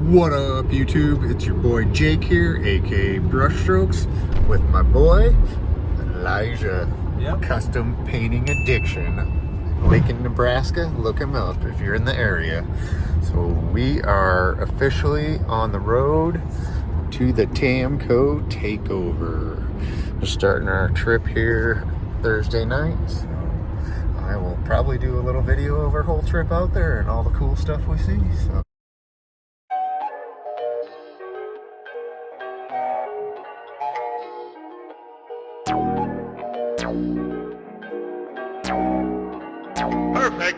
What up, YouTube? It's your boy Jake here, aka BrusHstroKeZ, with my boy Elijah. Yep. Custom Painting Addiction, Lincoln, Nebraska. Look him up if you're in the area. So we are officially on the road to the Tamco Takeover. We're starting our trip here Thursday night. So I will probably do a little video of our whole trip out there and all the cool stuff we see. So. Perfect.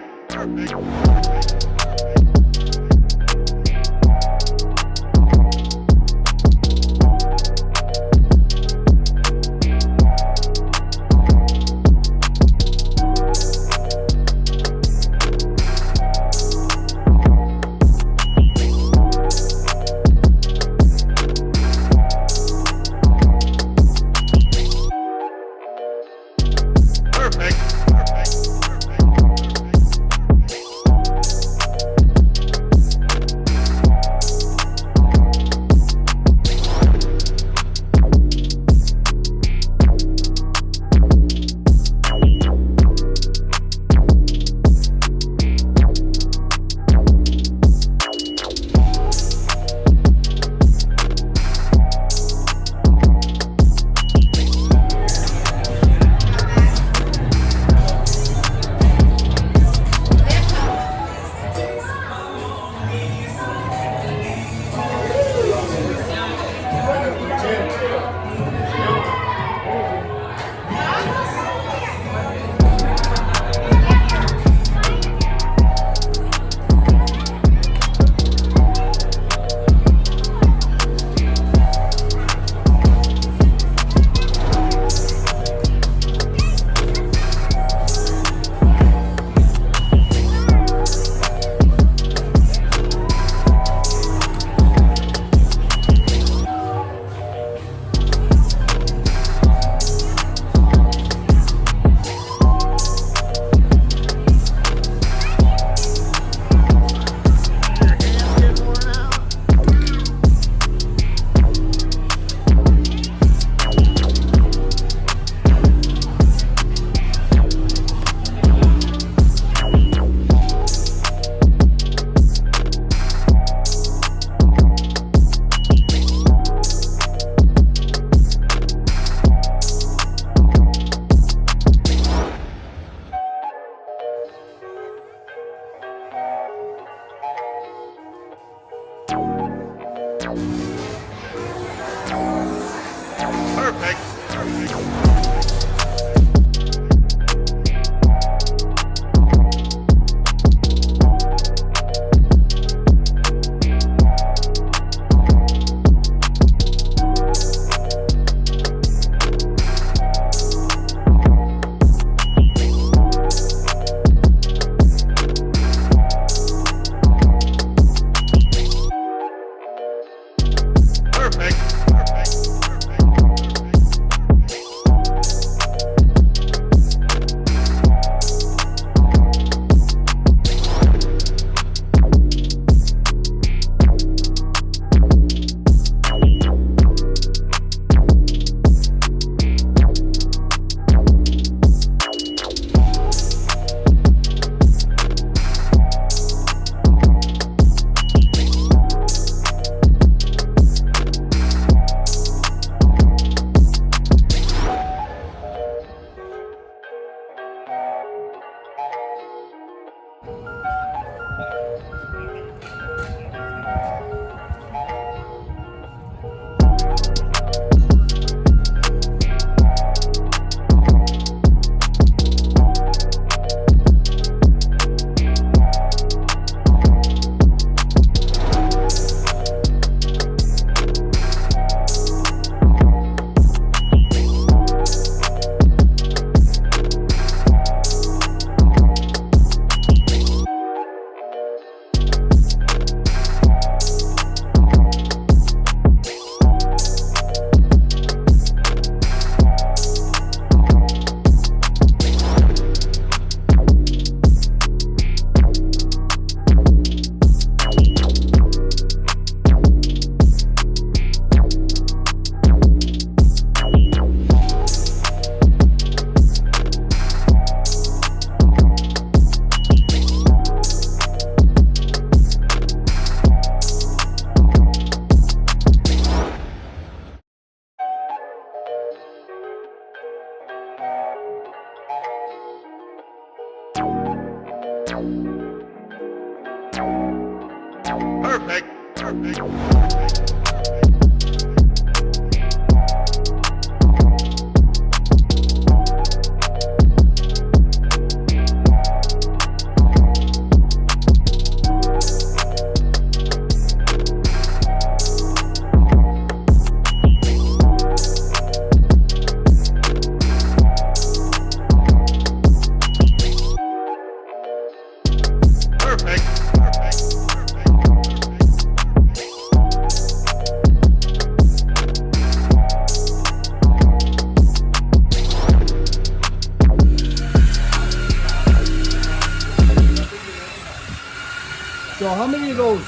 So how many of those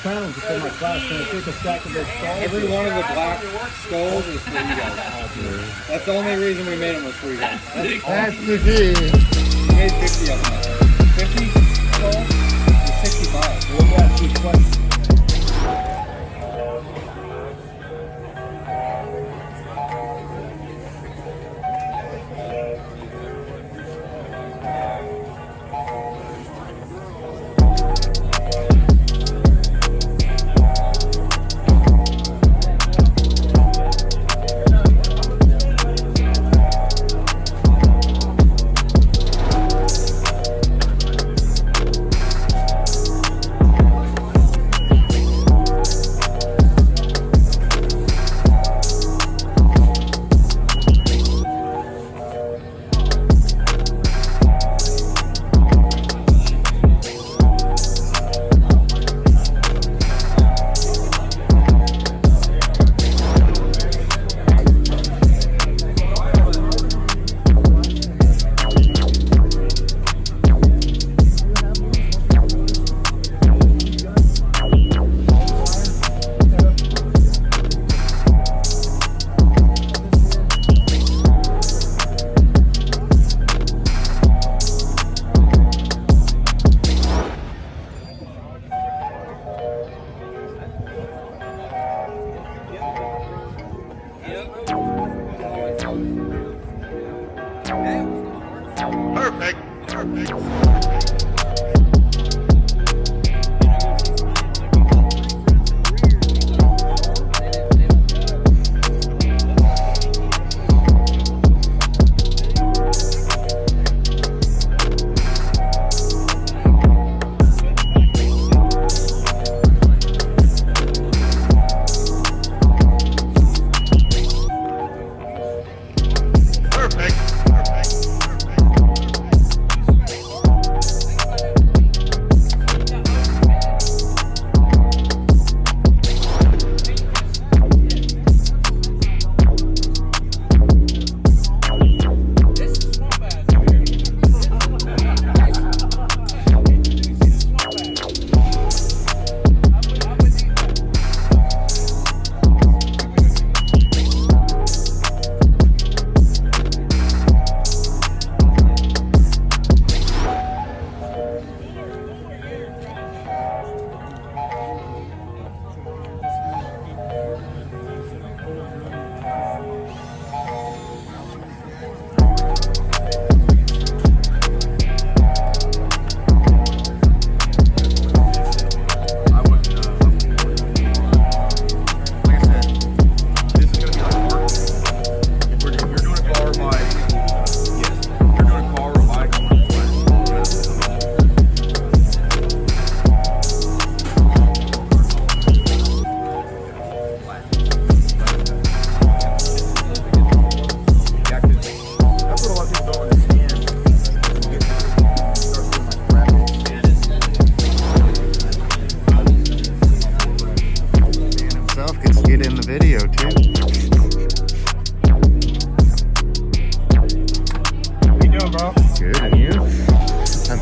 panels are in my class? Can I take a stack of those skulls? Every one of the black skulls is for you guys. That's the only reason we made them was for you guys. That's the key. We made 50 of them. 50 skulls is 65. We'll ask you a question.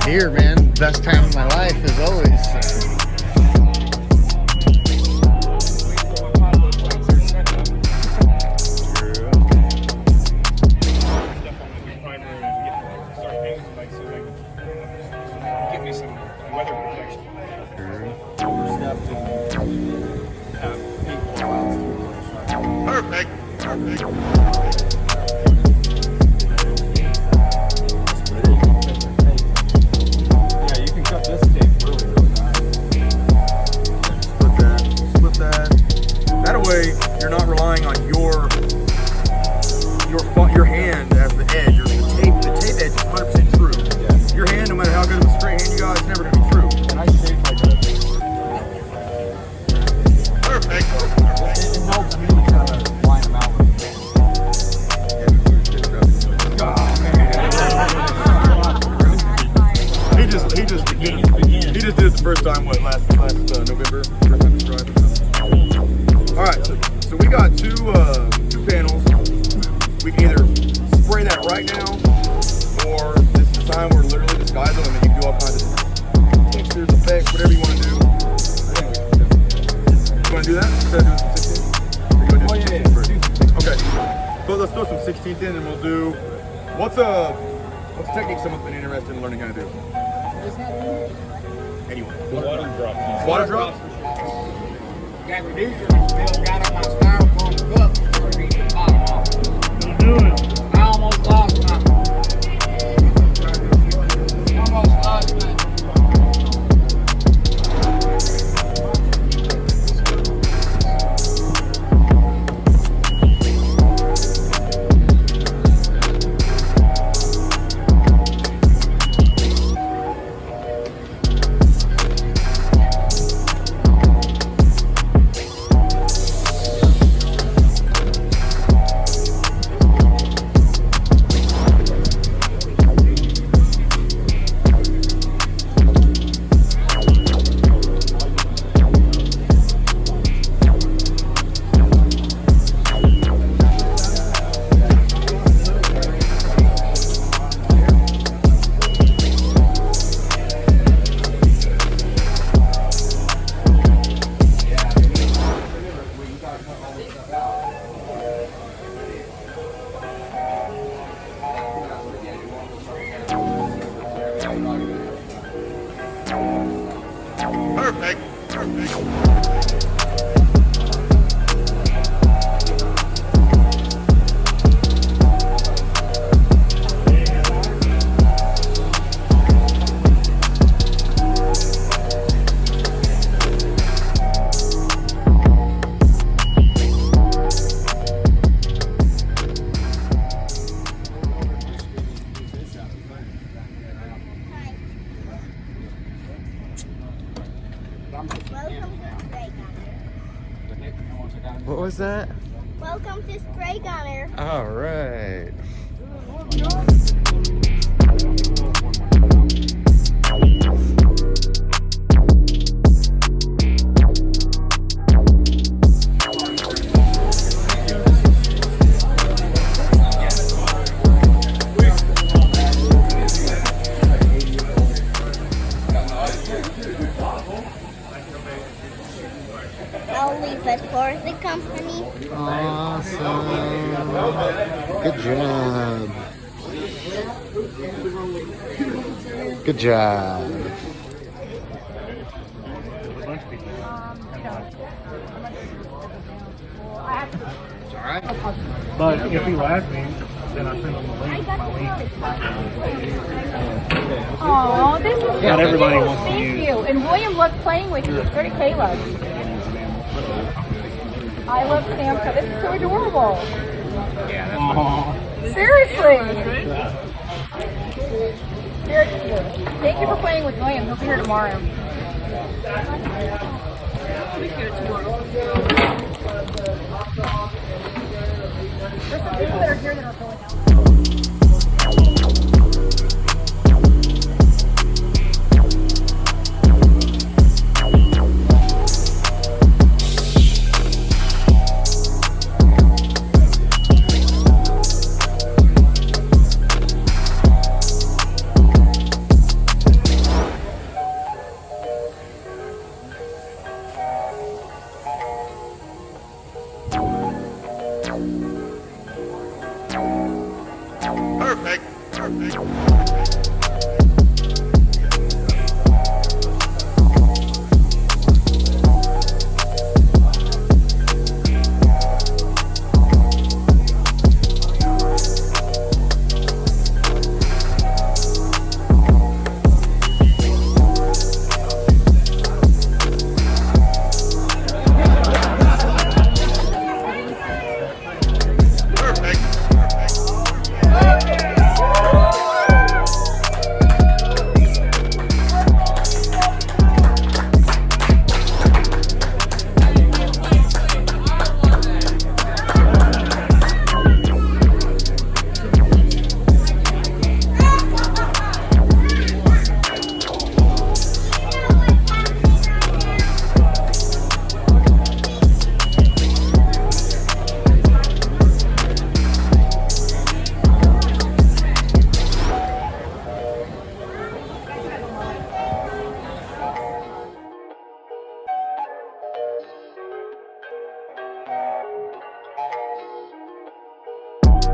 here, man. Best time of my life, as always. Give me some weather protection. Perfect. Perfect. Yeah, you can cut this tape really, really nice. your hand as the edge, or the tape edge is 100% true. Yeah. Your hand, no matter how good of a straight hand you got, it's never going to be true. And I shape like this. Perfect. It helps me to kind of line them out. He just did it the first time, last November? First time he tried or something. Alright, so we got two panels. We can either spray that right now, or this is the time where literally the sky's the limit. You can do all kinds of textures, effects, whatever you want to do. You want to do that? Instead of doing some 16? Or you want to do 16 first? Okay. So let's throw some 16th in and we'll do, what's a technique someone's been interested in learning how to do? Anyone? Water drop. Water drop? That reducer still got on my styrofoam cup before it reached the bottom off. Do it. I almost lost my. Almost lost my. Perfect. What was that? Welcome to Spray Gunner. All right. LINKZ for the company. Awesome. Good job. Good job. But if he laughs me, then I send him the link. Aw, this is Not so everybody cute. wants to Thank use. you. And William loves playing with you. So did Caleb. I love Tamco. This is so adorable. Seriously. Very cute. Thank you for playing with William. He'll be here tomorrow. There's some people that are here that are going out. Perfect. Perfect.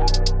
Bye.